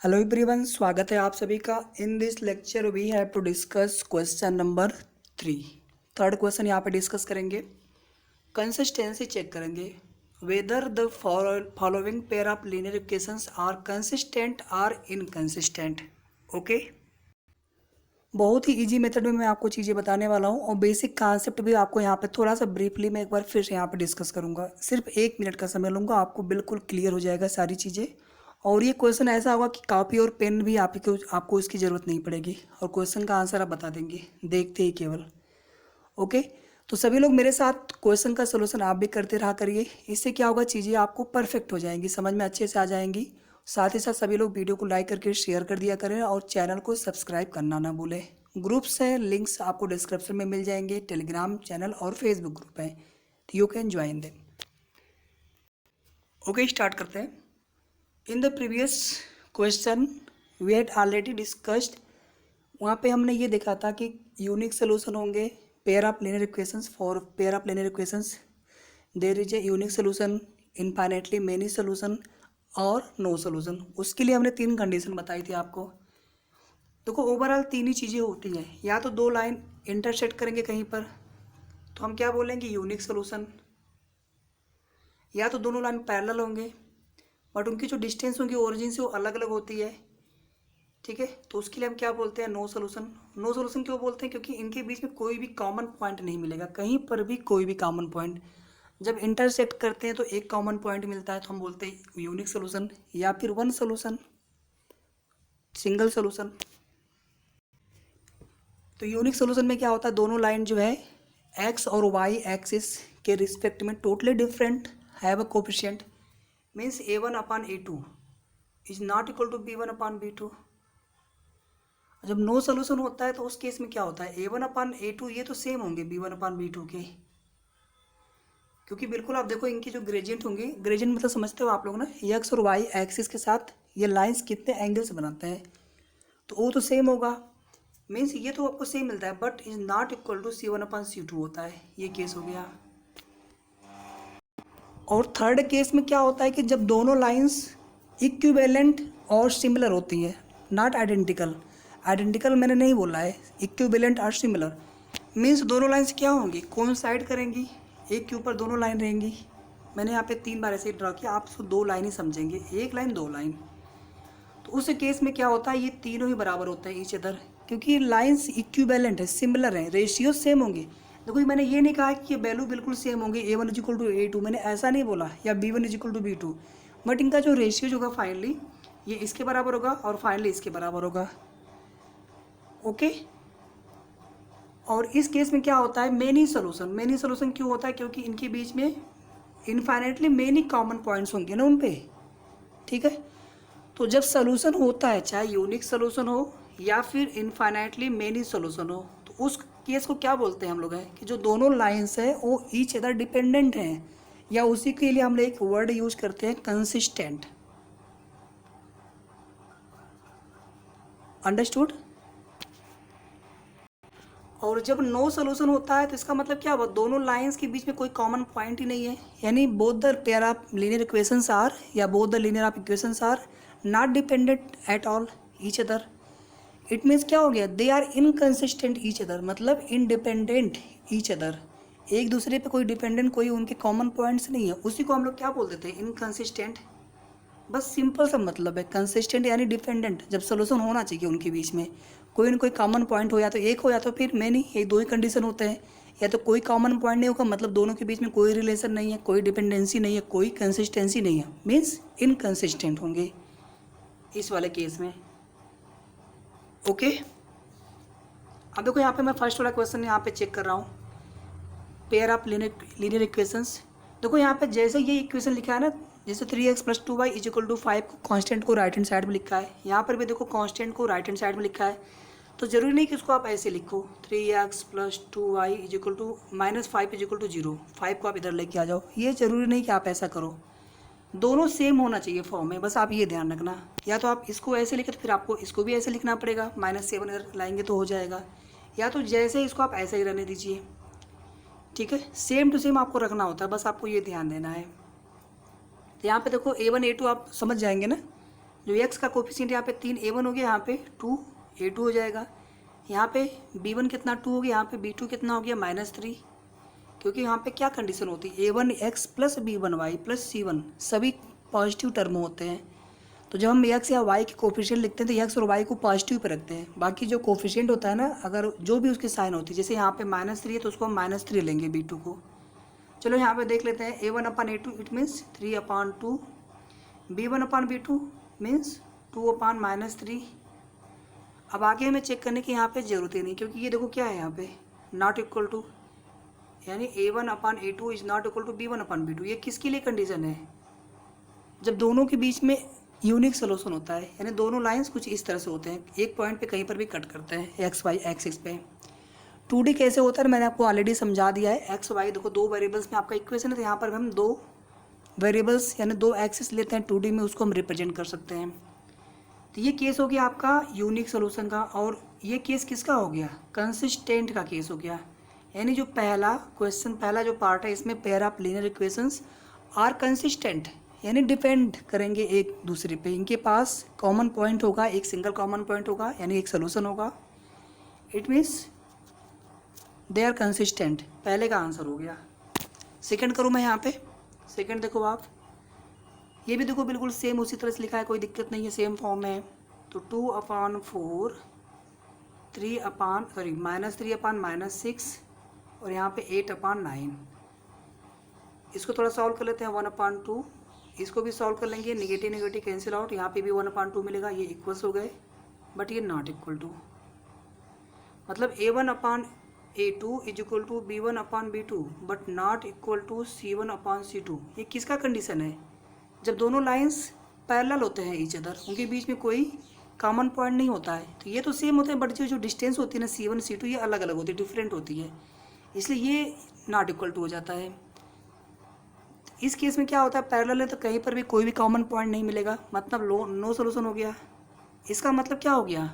Hello everyone, स्वागत है आप सभी का। In this lecture we have to discuss question number 3। Third question यहाँ पे डिस्कस करेंगे। कंसिस्टेंसी चेक करेंगे whether the following pair of linear equations are consistent or inconsistent. Okay, बहुत ही इजी मेथड में मैं आपको चीज़ें बताने वाला हूँ और बेसिक कॉन्सेप्ट भी आपको यहाँ पे थोड़ा सा ब्रीफली मैं एक बार फिर से यहाँ पे डिस्कस करूँगा। सिर्फ 1 मिनट का समय लूँगा, आपको बिल्कुल क्लियर हो जाएगा सारी चीज़ें। और ये क्वेश्चन ऐसा होगा कि कॉपी और पेन भी आपको इसकी ज़रूरत नहीं पड़ेगी और क्वेश्चन का आंसर आप बता देंगे देखते ही केवल। ओके, तो सभी लोग मेरे साथ क्वेश्चन का सोल्यूशन आप भी करते रहा करिए। इससे क्या होगा, चीज़ें आपको परफेक्ट हो जाएंगी, समझ में अच्छे से आ जाएंगी। साथ ही साथ सभी लोग वीडियो को लाइक करके शेयर कर दिया करें और चैनल को सब्सक्राइब करना ना भूलें। ग्रुप्स हैं, लिंक्स आपको डिस्क्रिप्शन में मिल जाएंगे, टेलीग्राम चैनल और फेसबुक ग्रुप है, तो you can join them. Okay, start करते हैं। In the previous question we had already discussed, वहाँ पे हमने ये देखा था कि यूनिक सोल्यूशन होंगे pair of linear equations. For pair of linear equations there is a unique solution, infinitely many solution और नो सोल्यूशन। उसके लिए हमने 3 कंडीशन बताई थी आपको। देखो, ओवरऑल 3 ही चीज़ें होती हैं। या तो 2 लाइन इंटरसेक्ट करेंगे कहीं पर तो हम क्या बोलेंगे, यूनिक सोल्यूशन। या तो दोनों लाइन पैरेलल होंगे बट उनकी जो डिस्टेंस होंगी ओरिजिन से वो अलग अलग होती है, ठीक है, तो उसके लिए हम क्या बोलते हैं, नो सोल्यूशन। नो सोल्यूशन क्यों बोलते हैं, क्योंकि इनके बीच में कोई भी कॉमन पॉइंट नहीं मिलेगा, कहीं पर भी कोई भी कॉमन पॉइंट। जब इंटरसेक्ट करते हैं तो एक कॉमन पॉइंट मिलता है तो हम बोलते हैं यूनिक सोल्यूशन, या फिर वन सोल्यूशन, सिंगल सोल्यूशन। तो यूनिक सोल्यूशन में क्या होता है, दोनों लाइन जो है एक्स और वाई एक्सिस के रिस्पेक्ट में totally different have a coefficient, means a1/a2 is not equal to b1/b2। जब नो सोल्यूशन होता है तो उस केस में क्या होता है, a1/a2 ये तो सेम होंगे b1/b2 के, क्योंकि बिल्कुल आप देखो इनकी जो ग्रेडियंट होंगे, ग्रेडियंट मतलब समझते हो आप लोग ना, एक्स और वाई एक्सिस के साथ ये लाइंस कितने एंगल से बनाते हैं, तो वो तो सेम होगा, मीन्स ये तो आपको सेम मिलता है, but is not equal to c1/c2 होता है, ये केस हो गया। और थर्ड केस में क्या होता है कि जब दोनों लाइंस इक्विवेलेंट और सिमिलर होती है, नॉट आइडेंटिकल। आइडेंटिकल मैंने नहीं बोला है, इक्विवेलेंट और सिमिलर मीन्स दोनों लाइंस क्या होंगी, कोइंसाइड करेंगी, एक के ऊपर दोनों लाइन रहेंगी। मैंने यहाँ पे 3 बार ऐसे ड्रा किया, आप इसको 2 लाइन ही समझेंगे, एक लाइन 2 लाइन। तो उस केस में क्या होता है, ये तीनों ही बराबर होते हैं ईच अदर, क्योंकि लाइंस इक्विवेलेंट है, सिमिलर है, रेशियो सेम होंगे। देखो, मैंने ये नहीं कहा कि ये वैल्यू बिल्कुल सेम होंगे, a1 = a2, मैंने ऐसा नहीं बोला, या b1 = b2, बट इनका जो रेशियो होगा फाइनली ये इसके बराबर होगा और फाइनली इसके बराबर होगा। ओके, और इस केस में क्या होता है, मेनी सोल्यूशन। मेनी सोल्यूशन क्यों होता है, क्योंकि इनके बीच में इनफाइनाइटली मेनी कॉमन पॉइंट्स होंगे ना उन पे, ठीक है। तो जब सोल्यूशन होता है, चाहे यूनिक सोल्यूशन हो या फिर इनफाइनाइटली मेनी सोल्यूशन हो, तो उस केस को क्या बोलते हैं हम लोग, हैं कि जो दोनों लाइंस है वो ईच अदर डिपेंडेंट हैं, या उसी के लिए हम लोग एक वर्ड यूज करते हैं, कंसिस्टेंट। अंडरस्टूड। और जब नो सोल्यूशन होता है तो इसका मतलब क्या हुआ, दोनों लाइंस के बीच में कोई कॉमन पॉइंट ही नहीं है, यानी both the pair of linear equations are, या both the linear of equations are not dependent at all each other. It means क्या हो गया, they are inconsistent each other, मतलब इनडिपेंडेंट ईच अदर, एक दूसरे पे कोई डिपेंडेंट, कोई उनके कॉमन पॉइंट्स नहीं है, उसी को हम लोग क्या बोल देते हैं, इनकंसिस्टेंट। बस सिंपल सा मतलब है, कंसिस्टेंट यानी डिपेंडेंट, जब सोल्यूशन होना चाहिए उनके बीच में कोई ना कोई कॉमन पॉइंट हो, या तो एक हो या तो फिर मैनी, ये 2 ही कंडीशन होते हैं। या तो कोई कॉमन पॉइंट नहीं होगा, मतलब दोनों के बीच में कोई रिलेशन नहीं है, कोई डिपेंडेंसी नहीं है, कोई कंसिस्टेंसी नहीं है, मीन्स इनकंसिस्टेंट होंगे इस वाले केस में। ओके, अब देखो यहाँ पे मैं फर्स्ट वाला क्वेश्चन यहाँ पे चेक कर रहा हूँ, पेयर ऑफ लीनियर इक्वेशंस। देखो यहाँ पे जैसे ये इक्वेशन लिखा है ना, जैसे 3x + 2y = 5 को कांस्टेंट को राइट हैंड साइड में लिखा है, यहाँ पर भी देखो कांस्टेंट को राइट हैंड साइड में लिखा है, तो ज़रूरी नहीं कि उसको आप ऐसे लिखो 3x + 2y = -5 = 0, 5 को आप इधर लेके आ जाओ, ये ज़रूरी नहीं कि आप ऐसा करो, दोनों सेम होना चाहिए फॉर्म में, बस आप ये ध्यान रखना। या तो आप इसको ऐसे लिखे तो फिर आपको इसको भी ऐसे लिखना पड़ेगा, -7 इधर लाएंगे तो हो जाएगा, या तो जैसे इसको आप ऐसे ही रहने दीजिए, ठीक है, सेम टू सेम आपको रखना होता है, बस आपको ये ध्यान देना है। तो यहाँ पे देखो a1 a2 आप समझ जाएंगे ना, जो एक्स का कोफिशिएंट यहाँ पे 3a1 हो गया, यहाँ पे 2a2 हो जाएगा। यहाँ पे b1 कितना 2 हो गया, यहाँ पे b2 कितना हो गया -3, क्योंकि यहाँ पे क्या कंडीशन होती है, a1x plus b1y plus c1 सभी पॉजिटिव टर्म होते हैं। तो जब हम x या y के कोफिशिएंट लिखते हैं तो x और y को पॉजिटिव पे रखते हैं। बाकी जो कोफिशिएंट होता है ना, अगर जो भी उसकी साइन होती है, जैसे यहाँ पे -3 है तो उसको हम -3 लेंगे b2 को। चलो यहाँ पे देख लेते हैं, a1/a2 it means 3/2, b1/b2 means 2/-3। अब आगे हमें चेक करने की यहाँ पे ज़रूरत ही नहीं, क्योंकि ये देखो क्या है यहाँ पे नॉट इक्वल टू, यानी a1/a2 is not equal to b1/b2। ये किसके लिए कंडीशन है, जब दोनों के बीच में यूनिक सोल्यूशन होता है, यानी दोनों लाइंस कुछ इस तरह से होते हैं, एक पॉइंट पे कहीं पर भी कट करते हैं एक्स वाई एक्सिस पे। 2D कैसे होता है मैंने आपको ऑलरेडी समझा दिया है। एक्स वाई देखो दो वेरिएबल्स में आपका इक्वेशन है, तो यहाँ पर हम दो वेरिएबल्स यानी दो एक्सिस लेते हैं 2D में, उसको हम रिप्रेजेंट कर सकते हैं। तो ये केस हो गया आपका यूनिक सोल्यूशन का, और ये केस किसका हो गया, कंसिस्टेंट का केस हो गया। यानी जो पहला क्वेश्चन, पहला जो पार्ट है, इसमें pair of linear equations are consistent, यानी डिपेंड करेंगे एक दूसरे पे, इनके पास कॉमन पॉइंट होगा, एक सिंगल कॉमन पॉइंट होगा, यानी एक सोल्यूशन होगा। It means they are consistent, पहले का आंसर हो गया। सेकंड करूँ मैं यहाँ पे, सेकंड देखो आप, ये भी देखो बिल्कुल सेम उसी तरह से लिखा है, कोई दिक्कत नहीं है, सेम फॉर्म में है। तो 2/4 -3/-6 और यहाँ पे 8/9। इसको थोड़ा सॉल्व कर लेते हैं, 1/2, इसको भी सॉल्व कर लेंगे, निगेटिव निगेटिव कैंसिल आउट, यहाँ पे भी 1/2 मिलेगा, ये इक्वल्स हो गए, बट ये नॉट इक्वल टू, मतलब a1/a2 is equal to b1/b2 but not equal to c1/c2। ये किसका कंडीशन है, जब दोनों लाइंस पैरेलल होते हैं ईच अदर, उनके बीच में कोई कॉमन पॉइंट नहीं होता है। तो ये तो सेम होते हैं, बट जो डिस्टेंस होती है ना c1 c2, ये अलग अलग होती है, डिफरेंट होती है, इसलिए ये नॉट इक्वल टू हो जाता है। इस केस में क्या होता है, पैरेलल है तो कहीं पर भी कोई भी कॉमन पॉइंट नहीं मिलेगा, मतलब नो सोल्यूशन हो गया। इसका मतलब क्या हो गया,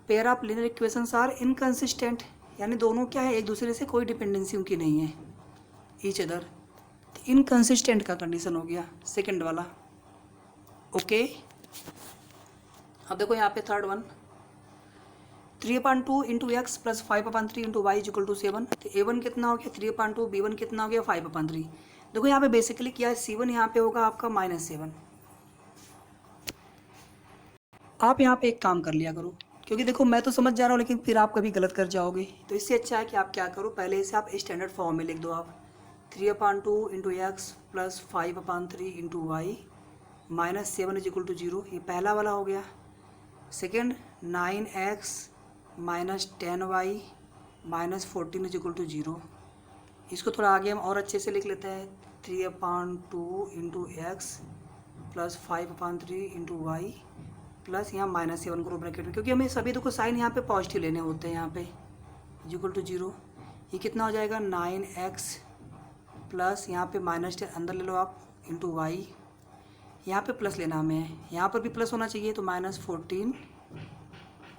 pair of linear equations are inconsistent, यानी दोनों क्या है, एक दूसरे से कोई डिपेंडेंसी उनकी नहीं है ईच अदर। इनकंसिस्टेंट का कंडीशन हो गया सेकंड वाला। ओके, अब देखो यहाँ पे third one, 3/2 into x plus 5/3 into y is equal to 7। तो a1 कितना हो गया 3/2, b1 कितना हो गया 5/3। देखो यहाँ पे बेसिकली क्या है, c1 यहाँ पे होगा आपका -7। आप यहाँ पे एक काम कर लिया करो, क्योंकि देखो मैं तो समझ जा रहा हूँ, लेकिन फिर आप कभी गलत कर जाओगे, तो इससे अच्छा है कि आप क्या करो, पहले इसे आप स्टैंडर्ड फॉर्म में लिख दो। आप 3/2 into x plus 5/3 into y -7 is equal to 0, ये पहला वाला हो गया। Second 9x -10y -14 is equal to 0। इसको थोड़ा आगे हम और अच्छे से लिख लेते हैं, 3/2 into x plus 5/3 into y plus यहाँ -7 करो ब्रैकेट में, क्योंकि हमें सभी देखो साइन यहाँ पे पॉजिटिव लेने होते हैं, यहाँ पे इक्वल टू 0। ये कितना हो जाएगा 9x प्लस यहाँ पे -10 अंदर ले लो आप इंटू वाई, यहाँ पे प्लस लेना हमें, यहाँ पर भी प्लस होना चाहिए, तो -14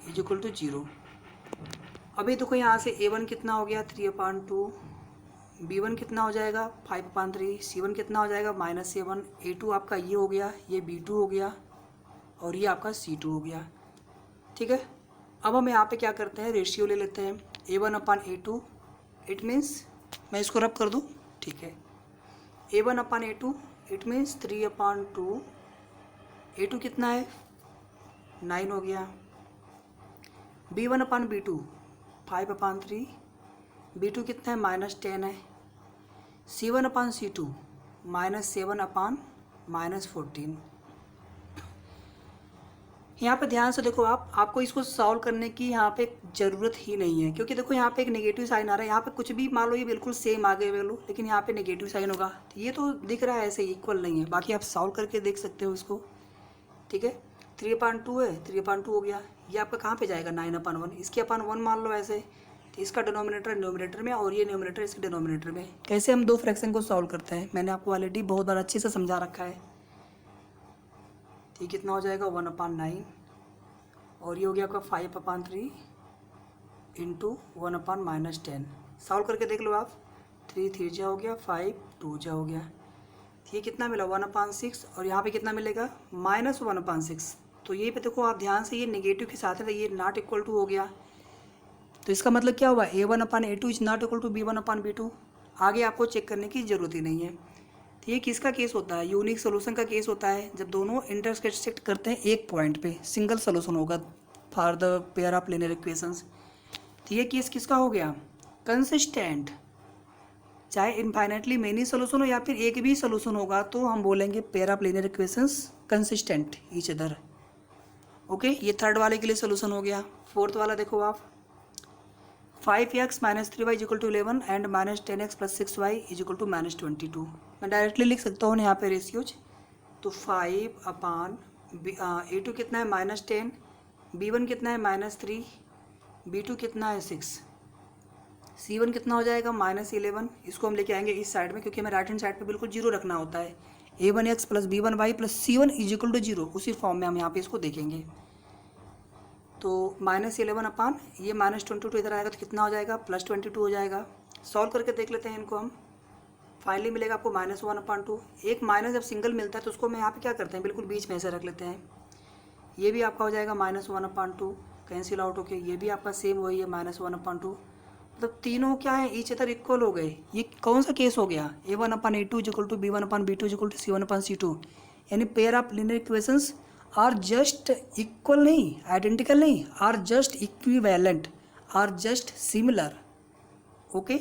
इज इक्वल टू 0। अभी देखो यहाँ से a1 कितना हो गया 3/2, b1 कितना हो जाएगा 5/3, c1 कितना हो जाएगा -7, a2 आपका ये हो गया, ये b2 हो गया, और ये आपका c2 हो गया। ठीक है, अब हम यहाँ पे क्या करते हैं, रेशियो ले लेते हैं, a1/a2 इट मीन्स, मैं इसको रब कर दूँ, ठीक है, a1/a2 इट मीन्स 3/2, a2 कितना है 9 हो गया, b1/b2 5/3, b2 कितना है -10 है, c1/c2 -7/-14। यहाँ पे ध्यान से देखो आप, आपको इसको सॉल्व करने की यहाँ पे ज़रूरत ही नहीं है, क्योंकि देखो यहाँ पे एक नेगेटिव साइन आ रहा है, यहाँ पे कुछ भी मान लो ये बिल्कुल सेम आगे लो, लेकिन यहाँ पे नेगेटिव साइन होगा, तो ये तो दिख रहा है ऐसे इक्वल नहीं है, बाकी आप सॉल्व करके देख सकते हो इसको। ठीक है, 3/2 है, 3/2 हो गया, ये आपका कहाँ पे जाएगा 9/1, इसके अपन 1 मान लो ऐसे, तो इसका डिनोमिनेटर न्यूमरेटर में और ये न्यूमरेटर इसके डिनोमिनेटर में। कैसे हम दो फ्रैक्शन को सॉल्व करते हैं मैंने आपको ऑलरेडी बहुत बार अच्छे से समझा रखा है। ये कितना हो जाएगा 1/9, और ये हो गया आपका 5/3 इंटू 1/-10। सॉल्व करके देख लो आप, 3 3 जा हो गया, 5 2 जा हो गया, ये कितना मिला 1/6, और यहाँ पे कितना मिलेगा -1/6, तो ये पे देखो आप ध्यान से, ये नेगेटिव के साथ है, ये नॉट इक्वल टू हो गया। तो इसका मतलब क्या हुआ, A1/A2 is not equal to B1/B2। आगे आपको चेक करने की ज़रूरत ही नहीं है। तो ये किसका केस होता है, यूनिक सोल्यूशन का केस होता है, जब दोनों इंटरसेक्ट करते हैं एक पॉइंट पे, सिंगल सोल्यूशन होगा for the pair of linear equations. तो ये केस किसका हो गया, कंसिस्टेंट। चाहे इनफाइनाइटली मेनी सोल्यूशन हो या फिर एक भी सोल्यूशन होगा तो हम बोलेंगे pair of linear equations consistent each other. Okay, ये थर्ड वाले के लिए सोल्यूशन हो गया। फोर्थ वाला देखो आप, 5x - 3y = 11 and -10x + 6y = -22। मैं डायरेक्टली लिख सकता हूँ यहाँ पे रेशियोज। तो 5/A2 कितना है -10, B1 कितना है -3, B2 कितना है 6, C1 कितना हो जाएगा -11। इसको हम लेके आएंगे इस साइड में, क्योंकि हमें राइट हैंड साइड पे बिल्कुल जीरो रखना होता है। A1x + B1y + C1 = 0, उसी फॉर्म में हम यहाँ पे इसको देखेंगे। तो -11 ये -22 इधर आएगा तो कितना हो जाएगा, +22 हो जाएगा। सॉल्व करके देख लेते हैं इनको हम। फाइनली मिलेगा आपको -1/2। एक माइनस जब सिंगल मिलता है तो उसको मैं यहाँ पे क्या करते हैं, बिल्कुल बीच में ऐसे रख लेते हैं। ये भी आपका हो जाएगा -1/2, कैंसिल आउट होके ये भी आपका सेम वही है -1/2। मतलब तीनों क्या है, ईच अदर इक्वल हो गए। ये कौन सा केस हो गया, A1/A2 = B1/B2 = C1/C2। यानी pair of linear equations are just equal नहीं, आइडेंटिकल नहीं, are just equivalent, are just similar. Okay,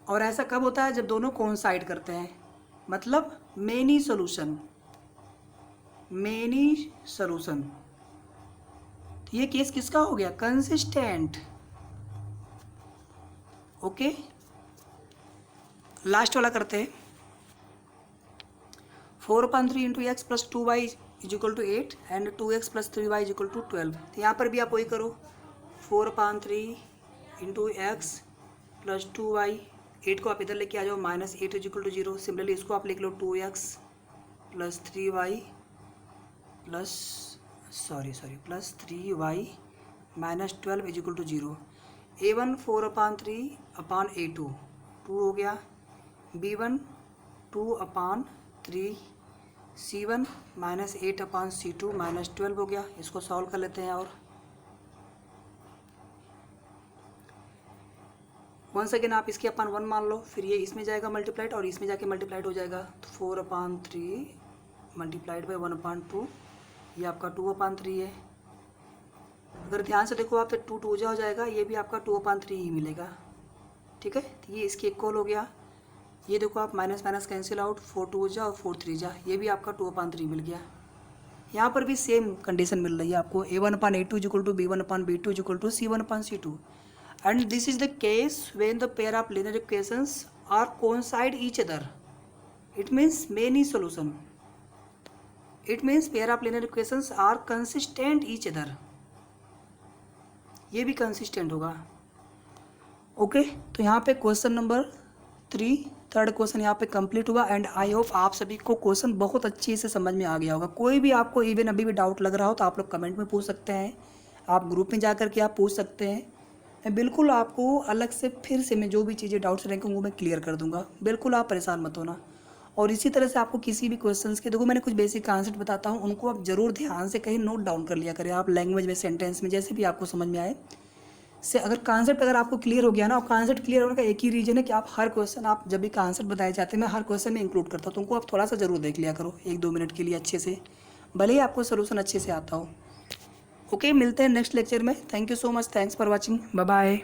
और ऐसा कब होता है, जब दोनों कोइंसाइड करते हैं, मतलब मेनी सोल्यूशन। तो ये केस किसका हो गया, कंसिस्टेंट। ओके, लास्ट वाला करते हैं। 4/3 × x + 2y = 8 and 2x + 3y = 12। तो यहाँ पर भी आप वही करो, 4/3 × x + 2y, 8 को आप इधर लेके आ जाओ, -8 = 0। सिमिलरली इसको आप लिख लो 2x + 3y + 3y - 12 = 0। A1 4/3/A2 2 हो गया, B1 2/3, C1 -8/C2 -12 हो गया। इसको सॉल्व कर लेते हैं और वंस अगेन आप इसके अपन 1 मान लो, फिर ये इसमें जाएगा मल्टीप्लाइड और इसमें जाके मल्टीप्लाइड हो जाएगा। तो 4/3 × 1/2, ये आपका 2/3 है। अगर ध्यान से देखो आप तो 2 2 हो जाएगा, ये भी आपका 2/3 ही मिलेगा। ठीक है, तो ये इसके इक्वल हो गया। ये देखो आप माइनस माइनस कैंसिल आउट, 4 2 जा और 4 3 जा, ये भी आपका 2/3 मिल गया। यहाँ पर भी सेम कंडीशन मिल रही है आपको, A1/A2 = B1/B2 = C1/C2 and this is the case when the pair of linear equations are coincide each other. It means many solution. It means pair of linear equations are consistent each other. ये भी consistent होगा। Okay, तो यहाँ पे question number 3 third question यहाँ पे complete हुआ and I hope आप सभी को क्वेश्चन बहुत अच्छे से समझ में आ गया होगा। कोई भी आपको इवन अभी भी डाउट लग रहा हो तो आप लोग कमेंट में पूछ सकते हैं, आप ग्रुप में जा कर के आप पूछ सकते हैं। मैं बिल्कुल आपको अलग से फिर से मैं जो भी चीज़ें डाउट्स रहेंगे वो मैं क्लियर कर दूंगा, बिल्कुल आप परेशान मत होना। और इसी तरह से आपको किसी भी क्वेश्चंस के, देखो मैंने कुछ बेसिक कॉन्सेप्ट बताता हूँ, उनको आप ज़रूर ध्यान से कहीं नोट डाउन कर लिया करें, आप लैंग्वेज में, सेंटेंस में, जैसे भी आपको समझ में आए से। अगर कॉन्सेप्ट अगर आपको क्लियर हो गया ना, और कॉन्सेप्ट क्लियर होने का एक ही रीजन है कि आप हर क्वेश्चन, आप जब भी कॉन्सेप्ट बताए जाते हैं मैं हर क्वेश्चन में इंक्लूड करता हूँ, तो उनको आप थोड़ा सा ज़रूर देख लिया करो 1-2 मिनट के लिए अच्छे से, भले ही आपको सोल्यूशन अच्छे से आता हो। ओके, मिलते हैं नेक्स्ट लेक्चर में। Thank you so much, thanks for watching, bye bye.